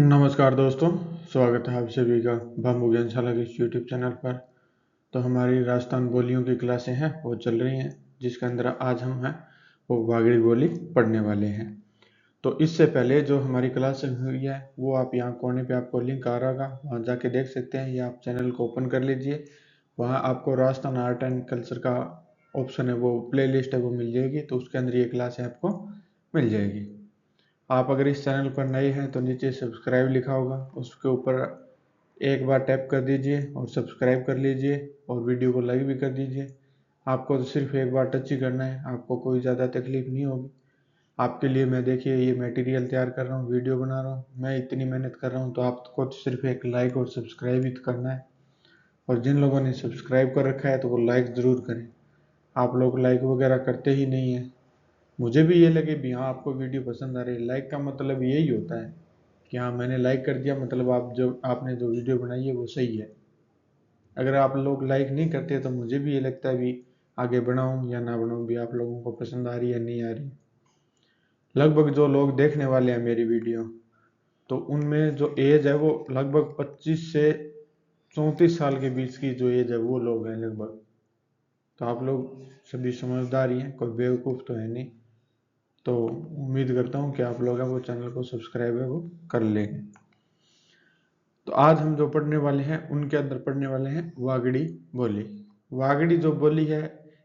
नमस्कार दोस्तों, स्वागत है आप सभी का भामू ज्ञानशाला के इस यूट्यूब चैनल पर। तो हमारी राजस्थान बोलियों की क्लासें हैं वो चल रही हैं, जिसके अंदर आज हम हैं वो वागड़ी बोली पढ़ने वाले हैं। तो इससे पहले जो हमारी क्लास हुई है वो आप यहाँ कोने पे आपको लिंक आ रहा होगा, वहाँ जाके देख सकते हैं, या आप चैनल को ओपन कर लीजिए। वहाँ आपको राजस्थान आर्ट एंड कल्चर का ऑप्शन है, वो प्ले लिस्ट है, वो मिल जाएगी। तो उसके अंदर ये क्लासें आपको मिल जाएगी। आप अगर इस चैनल पर नए हैं तो नीचे सब्सक्राइब लिखा होगा, उसके ऊपर एक बार टैप कर दीजिए और सब्सक्राइब कर लीजिए, और वीडियो को लाइक भी कर दीजिए। आपको तो सिर्फ एक बार टच ही करना है, आपको कोई ज़्यादा तकलीफ नहीं होगी। आपके लिए मैं देखिए ये मटेरियल तैयार कर रहा हूँ, वीडियो बना रहा हूँ, मैं इतनी मेहनत कर रहा हूँ, तो आपको तो सिर्फ एक लाइक और सब्सक्राइब ही करना है। और जिन लोगों ने सब्सक्राइब कर रखा है तो वो लाइक ज़रूर करें। आप लोग लाइक वगैरह करते ही नहीं है। मुझे भी ये लगे भी हाँ आपको वीडियो पसंद आ रही है। लाइक का मतलब यही होता है कि हाँ मैंने लाइक कर दिया, मतलब आपने जो वीडियो बनाई है वो सही है। अगर आप लोग लाइक नहीं करते तो मुझे भी ये लगता है भी आगे बढ़ाऊँ या ना बढ़ाऊँ, भी आप लोगों को पसंद आ रही है नहीं आ रही। लगभग जो लोग देखने वाले हैं मेरी वीडियो, तो उनमें जो एज है वो लगभग 25 से 34 साल के बीच की जो एज है वो लोग हैं लगभग। तो आप लोग सभी समझदार ही हैं, कोई बेवकूफ़ तो है नहीं। तो उम्मीद करता हूँ कि आप लोग हैं वो चैनल को सब्सक्राइब है वो कर लेंगे। तो आज हम जो पढ़ने वाले हैं उनके अंदर पढ़ने वाले हैं वागड़ी बोली। वागड़ी जो बोली है,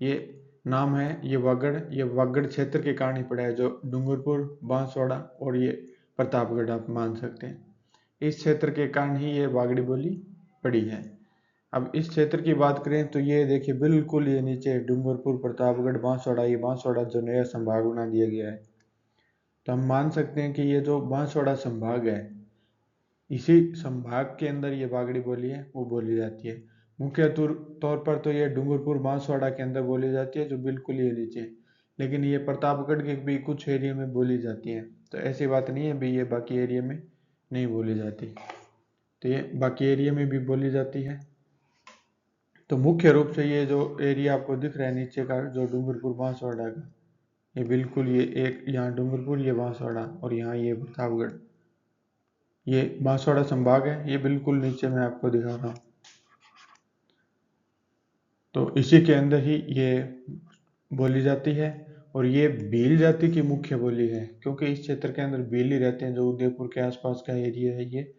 ये नाम है, ये वागड़ क्षेत्र के कारण ही पड़ा है, जो डूंगरपुर, बांसवाड़ा और ये प्रतापगढ़ आप मान सकते हैं। इस क्षेत्र के कारण ही ये वागड़ी बोली पड़ी है। अब इस क्षेत्र की बात करें तो ये देखिए बिल्कुल ये नीचे डूंगरपुर, प्रतापगढ़, बांसवाड़ा, ये बांसवाड़ा जो नया संभाग बना दिया गया है। तो हम मान सकते हैं कि ये जो बांसवाड़ा संभाग है, इसी संभाग के अंदर ये वागड़ी बोली है वो बोली जाती है। मुख्य तौर पर तो ये डूंगरपुर बांसवाड़ा के अंदर बोली जाती है, जो बिल्कुल ये नीचे। लेकिन ये प्रतापगढ़ के भी कुछ एरिया में बोली जाती है। तो ऐसी बात नहीं है भी ये बाकी एरिया में नहीं बोली जाती, तो ये बाकी एरिया में भी बोली जाती है। तो मुख्य रूप से ये जो एरिया आपको दिख रहा है नीचे का, जो डूंगरपुर बांसवाड़ा का, ये बिल्कुल ये एक यहाँ डूंगरपुर, ये बांसवाड़ा, और यहाँ ये प्रतापगढ़, ये बांसवाड़ा संभाग है। ये बिल्कुल नीचे मैं आपको दिखा रहा हूँ। तो इसी के अंदर ही ये बोली जाती है। और ये भील जाति की मुख्य बोली है, क्योंकि इस क्षेत्र के अंदर भील ही रहते हैं, जो उदयपुर के आसपास का एरिया है ये।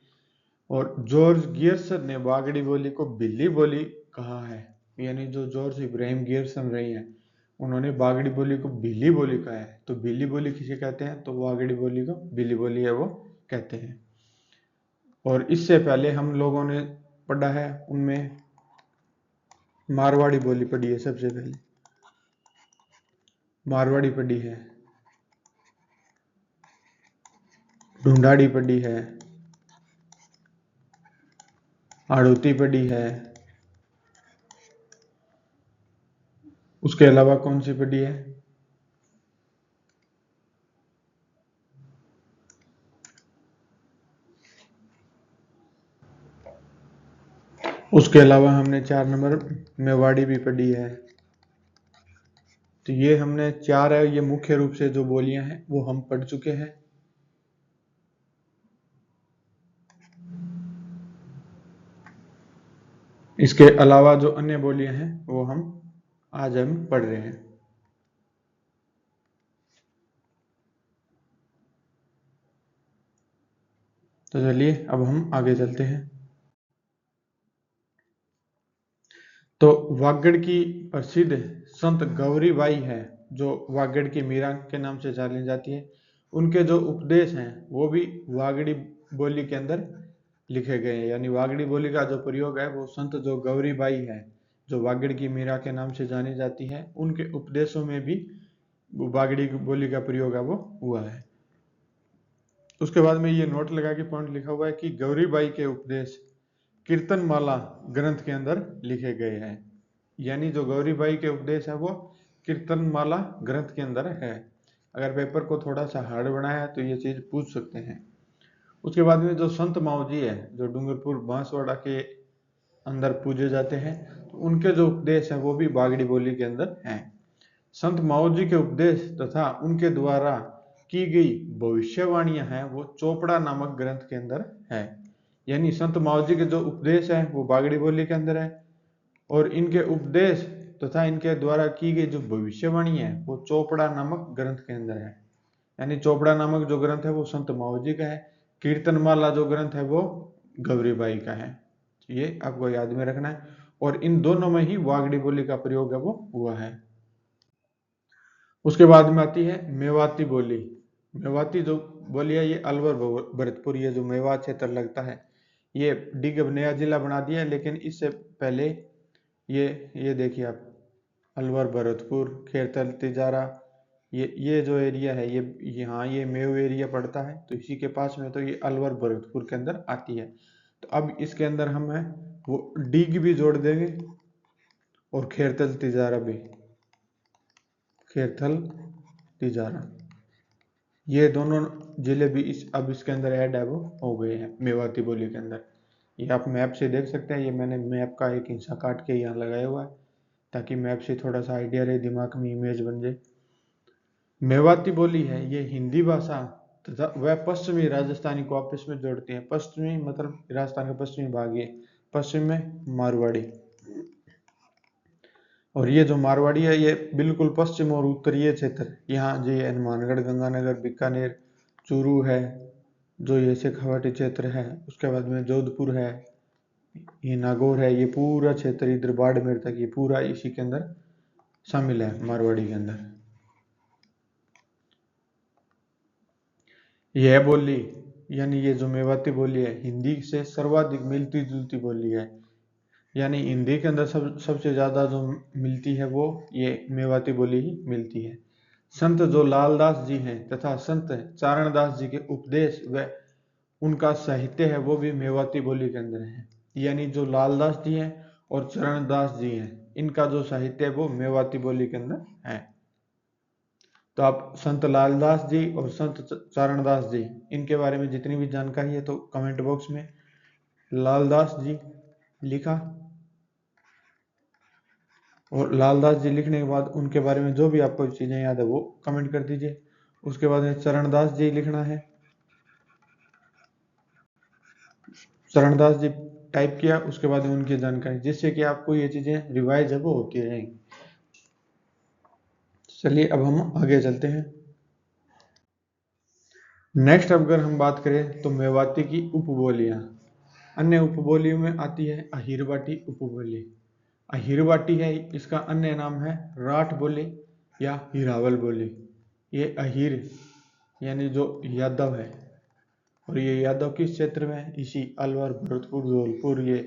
और जॉर्ज गियर्सन ने वागड़ी बोली को भीली बोली कहा है, यानी जो जॉर्ज इब्राहिम गियर्सन रहे हैं, उन्होंने वागड़ी बोली को भीली बोली कहा है। तो भीली बोली किसे कहते हैं, तो वागड़ी बोली को भीली बोली है वो कहते हैं। और इससे पहले हम लोगों ने पढ़ा है उनमें मारवाड़ी बोली पढ़ी है। सबसे पहले मारवाड़ी पढ़ी है, ढूंढाड़ी पढ़ी है, आड़ूती पढ़ी है। उसके अलावा कौन सी पढ़ी है, उसके अलावा हमने 4 नंबर मेवाड़ी भी पढ़ी है। तो ये हमने 4 है, ये मुख्य रूप से जो बोलियां हैं वो हम पढ़ चुके हैं। इसके अलावा जो अन्य बोलियां हैं वो आज हम पढ़ रहे हैं। तो चलिए अब हम आगे चलते हैं। तो वागड़ की प्रसिद्ध संत गौरीबाई है, जो वागड़ की मीरा के नाम से जानी जाती है। उनके जो उपदेश हैं वो भी वागड़ी बोली के अंदर लिखे गए हैं। यानी वागड़ी बोली का जो प्रयोग है वो संत जो गौरीबाई है, जो वागड़ की मीरा के नाम से जानी जाती है, उनके उपदेशों में भी वागड़ी बोली का प्रयोग है वो हुआ है। उसके बाद में ये नोट लगा के पॉइंट लिखा हुआ है कि गौरीबाई के उपदेश कीर्तनमाला ग्रंथ के अंदर लिखे गए हैं। यानी जो गौरीबाई के उपदेश है वो कीर्तनमाला ग्रंथ के अंदर है। अगर पेपर को थोड़ा सा हार्ड बनाया है तो ये चीज पूछ सकते हैं। उसके बाद में जो संत माऊ जी है, जो डूंगरपुर बांसवाड़ा के अंदर पूजे जाते हैं, तो उनके जो उपदेश है वो भी वागड़ी बोली के अंदर हैं। संत माऊ जी के उपदेश तथा उनके द्वारा की गई भविष्यवाणियां हैं वो चोपड़ा नामक ग्रंथ के अंदर है। यानी संत मावजी जी के जो उपदेश है वो बागड़ी बोली के अंदर है, और इनके उपदेश तथा इनके द्वारा की गई जो भविष्यवाणी है वो चोपड़ा नामक ग्रंथ के अंदर है। यानी चोपड़ा नामक जो ग्रंथ है वो संत मावजी जी का है, कीर्तनमाला जो ग्रंथ है वो गौरीबाई का है। ये आपको याद में रखना है, और इन दोनों में ही वागड़ी बोली का प्रयोग है वो हुआ है। उसके बाद में आती है मेवाती बोली। मेवाती जो बोली है ये अलवर भरतपुर, ये जो मेवात क्षेत्र लगता है, ये डी अब नया जिला बना दिया है, लेकिन इससे पहले ये देखिए आप, अलवर भरतपुर खेरतल तिजारा, ये जो एरिया है ये यहाँ ये मेव एरिया पड़ता है, तो इसी के पास में तो ये अलवर भरतपुर के अंदर आती है। तो अब इसके अंदर हम है वो डीग भी जोड़ देंगे और खेरतल तिजारा भी, खेरथल तिजारा, ये दोनों जिले भी अब इसके अंदर ऐड है वो हो गए हैं मेवाती बोली के अंदर। ये आप मैप से देख सकते हैं, ये मैंने मैप का एक हिस्सा काट के यहाँ लगाया हुआ है ताकि मैप से थोड़ा सा आइडिया रहे, दिमाग में इमेज बन जाए। मेवाती बोली है ये हिंदी भाषा तथा वह पश्चिमी राजस्थानी को आपस में जोड़ती है। पश्चिमी मतलब राजस्थान का पश्चिमी भाग, ये पश्चिम में मारवाड़ी, और ये जो मारवाड़ी है ये बिल्कुल पश्चिम और उत्तरीय क्षेत्र, यहाँ जो ये हनुमानगढ़, गंगानगर, बीकानेर, चूरू है, जो ये शेखावाटी क्षेत्र है, उसके बाद में जोधपुर है, ये नागौर है, ये पूरा क्षेत्र इधर बाड़मेर तक ये पूरा इसी के अंदर शामिल है मारवाड़ी के अंदर। यह बोली यानी ये जो मेवाती बोली है हिंदी से सर्वाधिक मिलती जुलती बोली है, यानी हिंदी के अंदर सबसे ज्यादा जो मिलती है वो ये मेवाती बोली ही मिलती है। संत जो लालदास जी हैं तथा संत चारणदास जी के उपदेश व उनका साहित्य है वो भी मेवाती बोली के अंदर है। यानी जो लालदास जी हैं और चरणदास जी हैं, इनका जो साहित्य है वो मेवाती बोली के अंदर है। तो आप संत लालदास जी और संत चारणदास जी, इनके बारे में जितनी भी जानकारी है तो कमेंट बॉक्स में लालदास जी लिखा, और लालदास जी लिखने के बाद उनके बारे में जो भी आपको चीजें याद है वो कमेंट कर दीजिए। उसके बाद में चरणदास जी लिखना है, चरणदास जी टाइप किया, उसके बाद में उनकी जानकारी, जिससे कि आपको ये चीजें रिवाइज है वो होती रहेंगी। चलिए अब हम आगे चलते हैं। नेक्स्ट अगर हम बात करें तो मेवाती की उपबोलियां, अन्य उपबोलियों में आती है अहिरवाटी उपबोली। अहिरवाटी है, इसका अन्य नाम है राठ बोली या हिरावल बोली। ये अहिर यानी जो यादव है, और ये यादव किस क्षेत्र में है, इसी अलवर, भरतपुर, धौलपुर, ये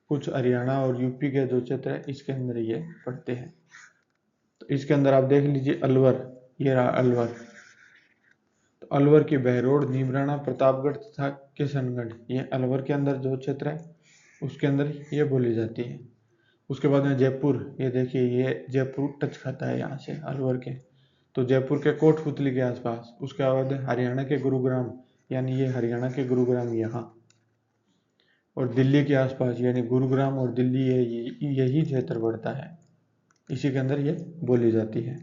कुछ हरियाणा और यूपी के जो क्षेत्र है इसके अंदर ये पड़ते हैं। तो इसके अंदर आप देख लीजिए अलवर, ये रहा अलवर, तो अलवर की बहरोड, नीमराना, प्रतापगढ़ तथा किशनगढ़, ये अलवर के अंदर जो क्षेत्र है उसके अंदर ये बोली जाती है। उसके बाद में जयपुर, ये देखिए ये जयपुर टच खाता है यहाँ से अलवर के, तो जयपुर के कोटपुतली के आसपास। उसके बाद हरियाणा के गुरुग्राम, यानी ये हरियाणा के गुरुग्राम यहाँ, और दिल्ली के आसपास यानी गुरुग्राम और दिल्ली यही क्षेत्र पड़ता है, इसी के अंदर ये बोली जाती है।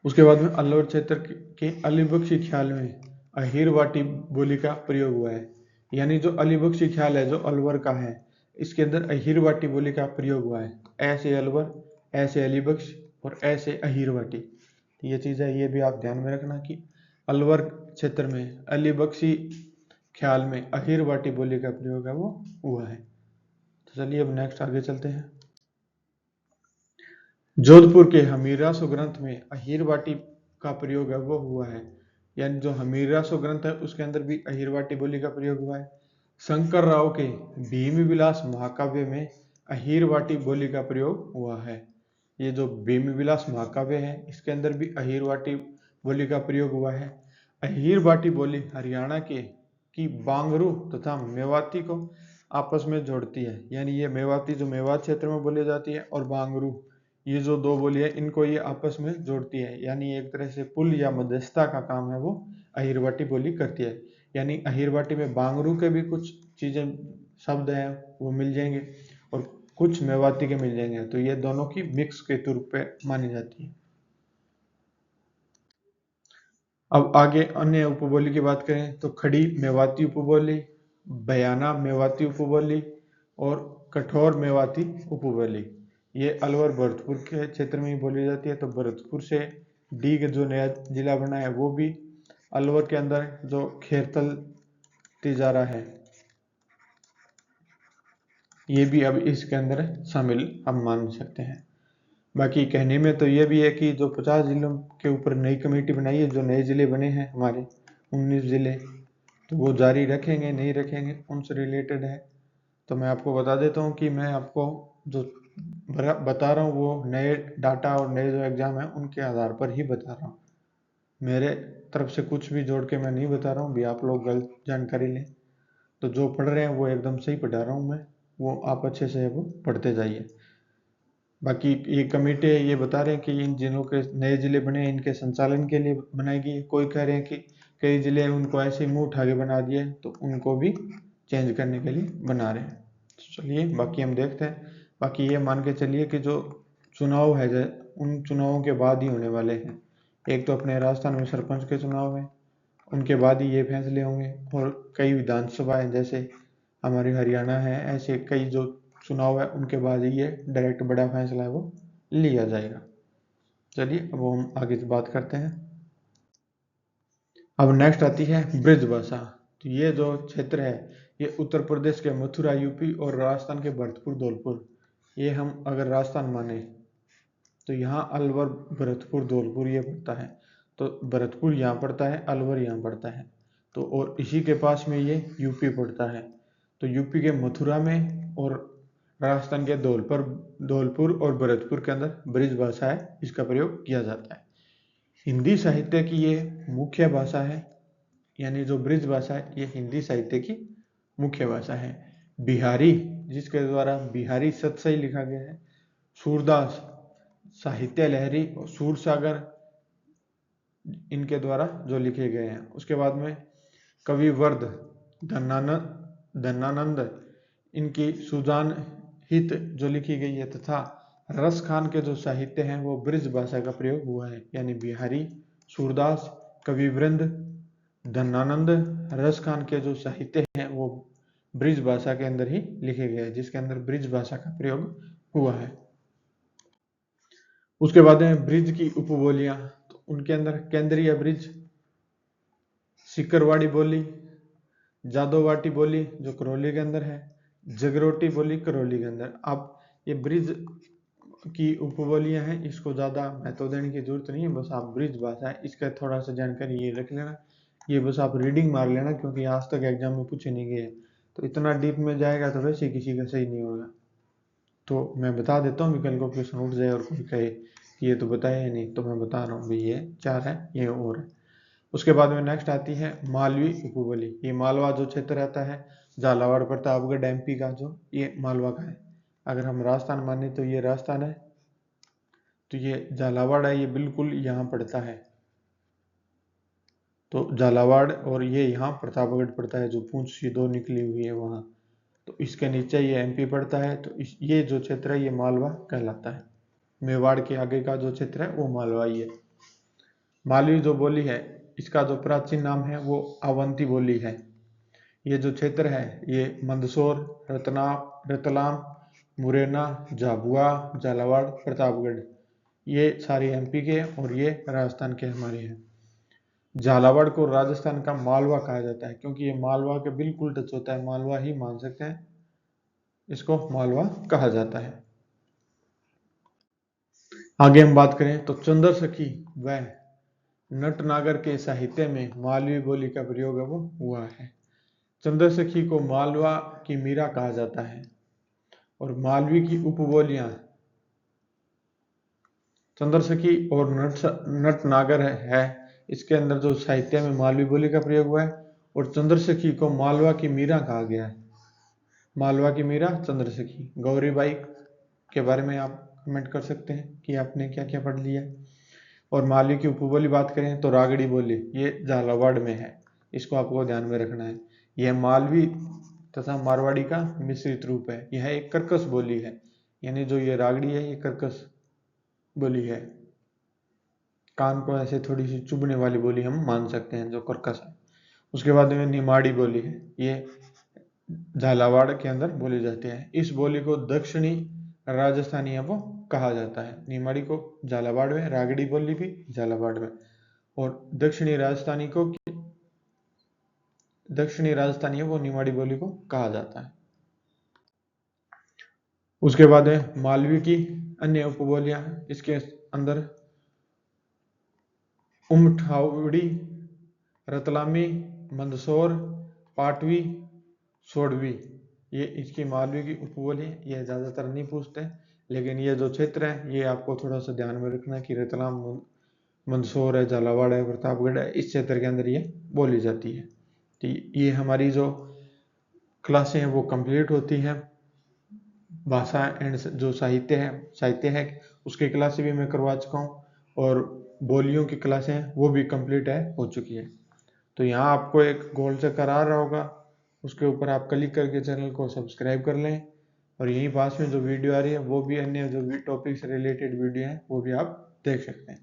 उसके बाद में अलवर क्षेत्र के अलीबख्शी ख्याल में अहिरवाटी बोली का प्रयोग हुआ है। यानी जो अलीबख्शी ख्याल है जो अलवर का है, इसके अंदर अहिरवाटी बोली का प्रयोग हुआ है। ऐसे अलवर, ऐसे अलीबख्श और ऐसे अहिरवाटी, ये चीज़ है, ये भी आप ध्यान में रखना कि अलवर क्षेत्र में अलीबख्शी ख्याल में अहिरवाटी बोली का प्रयोग है वो हुआ है। तो चलिए अब नेक्स्ट आगे चलते हैं। जोधपुर के हमीररासो ग्रंथ में अहिरवाटी का प्रयोग है वो हुआ है। यानी जो हमीररासो ग्रंथ है उसके अंदर भी अहिरवाटी बोली का प्रयोग हुआ है। शंकर राव के भीम विलास महाकाव्य में अहिरवाटी बोली का प्रयोग हुआ है। ये जो भीम विलास महाकाव्य है इसके अंदर भी अहिरवाटी बोली का प्रयोग हुआ है। अहिरवाटी बोली हरियाणा के की बांगरू तथा मेवाती को आपस में जोड़ती है। यानी ये मेवाती जो मेवात क्षेत्र में बोली जाती है, और बांगरू, ये जो दो बोली है इनको ये आपस में जोड़ती है। यानी एक तरह से पुल या मध्यस्थता का काम है वो अहिरवाटी बोली करती है। यानी अहिरवाटी में बांगरू के भी कुछ चीजें शब्द हैं वो मिल जाएंगे, और कुछ मेवाती के मिल जाएंगे। तो ये दोनों की मिक्स के रूप पे मानी जाती है। अब आगे अन्य उपबोली की बात करें तो खड़ी मेवाती उपबोली, बयाना मेवाती उपबोली और कठोर मेवाती उपबोली, ये अलवर भरतपुर के क्षेत्र में ही बोली जाती है। तो भरतपुर से डी का जो नया जिला बना है वो भी अलवर के अंदर जो खेरतल तिजारा है ये भी अब इसके अंदर शामिल हम मान सकते हैं। बाकी कहने में तो ये भी है कि जो 50 जिलों के ऊपर नई कमेटी बनाई है, जो नए जिले बने हैं हमारे 19 जिले, तो वो जारी रखेंगे नहीं रखेंगे उनसे रिलेटेड है। तो मैं आपको बता देता हूँ कि मैं आपको जो बता रहा हूँ वो नए डाटा और नए जो एग्ज़ाम है उनके आधार पर ही बता रहा हूँ। मेरे तरफ से कुछ भी जोड़ के मैं नहीं बता रहा हूँ भी आप लोग गलत जानकारी लें। तो जो पढ़ रहे हैं वो एकदम सही पढ़ा रहा हूँ मैं, वो आप अच्छे से वो पढ़ते जाइए। बाकी ये कमेटी ये बता रहे हैं कि इन जिलों के नए जिले बने इनके संचालन के लिए बनाएगी। कोई कह रहे हैं कि कई जिले उनको ऐसे मुंह उठा के बना दिए तो उनको भी चेंज करने के लिए बना रहे हैं। तो चलिए बाकी हम देखते हैं। बाकी ये मान के चलिए कि जो चुनाव है उन चुनावों के बाद ही होने वाले हैं। एक तो अपने राजस्थान में सरपंच के चुनाव है, उनके बाद ही ये फैसले होंगे। और कई विधानसभा है जैसे हमारे हरियाणा है, ऐसे कई जो चुनाव है उनके बाद ही ये डायरेक्ट बड़ा फैसला है वो लिया जाएगा। चलिए अब हम आगे से बात करते हैं। अब नेक्स्ट आती है ब्रिज भाषा। तो ये जो क्षेत्र है ये उत्तर प्रदेश के मथुरा यूपी और राजस्थान के भरतपुर धौलपुर, ये हम अगर राजस्थान माने तो यहाँ अलवर भरतपुर धौलपुर ये पड़ता है। तो भरतपुर यहाँ पड़ता है, अलवर यहाँ पड़ता है। तो और इसी के पास में ये यूपी पड़ता है। तो यूपी के मथुरा में और राजस्थान के धौलपुर और भरतपुर के अंदर ब्रिज भाषा है, इसका प्रयोग किया जाता है। हिंदी साहित्य की ये मुख्य भाषा है, यानी जो ब्रिज भाषा है ये हिंदी साहित्य की मुख्य भाषा है। बिहारी, जिसके द्वारा बिहारी सतसई लिखा गया है, सूरदास, साहित्य लहरी और सूरसागर इनके द्वारा जो लिखे गए हैं। उसके बाद में कविवर्ध, धनानंद इनकी सुजान हित जो लिखी गई है, तथा रस खान के जो साहित्य हैं वो ब्रिज भाषा का प्रयोग हुआ है। यानी बिहारी, सूरदास, कविवृंद, धनानंद, रस खान के जो साहित्य हैं वो ब्रिज भाषा के अंदर ही लिखे गए हैं, जिसके अंदर ब्रिज भाषा का प्रयोग हुआ है। उसके बाद में ब्रिज की उपबोलियां, तो उनके अंदर केंद्रीय ब्रिज, सिकरवाड़ी बोली, जादोवाटी बोली जो करौली के अंदर है, जगरोटी बोली करौली के अंदर। अब ये ब्रिज की उपबोलियां हैं, इसको ज़्यादा महत्व देने की जरूरत नहीं है, बस आप ब्रिज भाषा है इसका थोड़ा सा जानकारी ये रख लेना। ये बस आप रीडिंग मार लेना क्योंकि आज तक एग्जाम में पूछे नहीं गए, तो इतना डीप में जाएगा तो वैसे किसी का सही नहीं होगा। तो मैं बता देता हूँ, कल को क्वेश्चन उठ जाए और कोई कहे कि ये तो बताया ही नहीं, तो मैं बता रहा हूँ भाई ये 4 है, ये और है। उसके बाद में नेक्स्ट आती है मालवी उपबोली। ये मालवा जो क्षेत्र रहता है, झालावाड़ प्रतापगढ़ एमपी का, जो ये मालवा का है। अगर हम राजस्थान माने तो ये राजस्थान है, तो ये झालावाड़ है, ये बिल्कुल यहाँ पड़ता है। तो झालावाड़ और ये यहाँ प्रतापगढ़ पड़ता है, जो पूंछ सी 2 निकली हुई है वहाँ। तो इसके नीचे ये एमपी पड़ता है। तो ये जो क्षेत्र है ये मालवा कहलाता है। मेवाड़ के आगे का जो क्षेत्र है वो मालवा ही है। मालवी जो बोली है इसका जो प्राचीन नाम है वो अवंती बोली है। ये जो क्षेत्र है ये मंदसौर, रतलाम, मुरैना, झाबुआ, झालावाड़, प्रतापगढ़ ये सारे एमपी के और ये राजस्थान के हमारे हैं। झालावाड़ को राजस्थान का मालवा कहा जाता है क्योंकि ये मालवा के बिल्कुल टच होता है, मालवा ही मान सकते हैं, इसको मालवा कहा जाता है। आगे हम बात करें तो चंद्र सखी व नटनागर के साहित्य में मालवी बोली का प्रयोग अब हुआ है। चंद्र सखी को मालवा की मीरा कहा जाता है और मालवी की उपबोलियां चंद्र सखी और नटनागर है। इसके अंदर जो साहित्य में मालवी बोली का प्रयोग हुआ है और चंद्र सखी को मालवा की मीरा कहा गया है। मालवा की मीरा चंद्र सखी। गौरीबाई के बारे में आप कमेंट कर सकते हैं कि आपने क्या क्या पढ़ लिया। और मालवी की उपबोली बात करें तो रागड़ी बोली, ये झालावाड़ में है, इसको आपको ध्यान में रखना है। यह मालवी तथा मारवाड़ी का मिश्रित रूप है। यह एक कर्कश बोली है, यानी जो ये रागड़ी है ये कर्कश बोली है, कान को ऐसे थोड़ी सी चुभने वाली बोली हम मान सकते हैं जो कर्कश है। उसके बाद में निमाड़ी बोली है, ये झालावाड़ के अंदर बोली जाती है। इस बोली को दक्षिणी राजस्थानी है वो कहा जाता है। निमाड़ी को झालावाड़ में, रागड़ी बोली भी झालावाड़ में, और दक्षिणी राजस्थानी है वो निमाड़ी बोली को कहा जाता है। उसके बाद है मालवी की अन्य उपबोलियां हैं। इसके अंदर उमठावड़ी, रतलामी, मंदसौर, पाटवी, सोडवी, ये इसकी मालवी की उपबोली है। ये ज़्यादातर नहीं पूछते, लेकिन ये जो क्षेत्र है ये आपको थोड़ा सा ध्यान में रखना कि रतलाम, मंदसौर है, झालावाड़ है, प्रतापगढ़ है, इस क्षेत्र के अंदर ये बोली जाती है। तो ये हमारी जो क्लासें हैं वो कंप्लीट होती हैं। भाषा एंड जो साहित्य है उसकी क्लासें भी मैं करवा चुका हूँ, और बोलियों की क्लासें वो भी कंप्लीट हो चुकी है। तो यहाँ आपको एक गोल से करार रहा होगा, उसके ऊपर आप क्लिक करके चैनल को सब्सक्राइब कर लें, और यहीं पास में जो वीडियो आ रही है वो भी अन्य जो भी टॉपिक से रिलेटेड वीडियो हैं वो भी आप देख सकते हैं।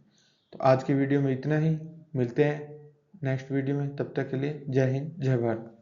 तो आज की वीडियो में इतना ही, मिलते हैं नेक्स्ट वीडियो में, तब तक के लिए जय हिंद जय भारत।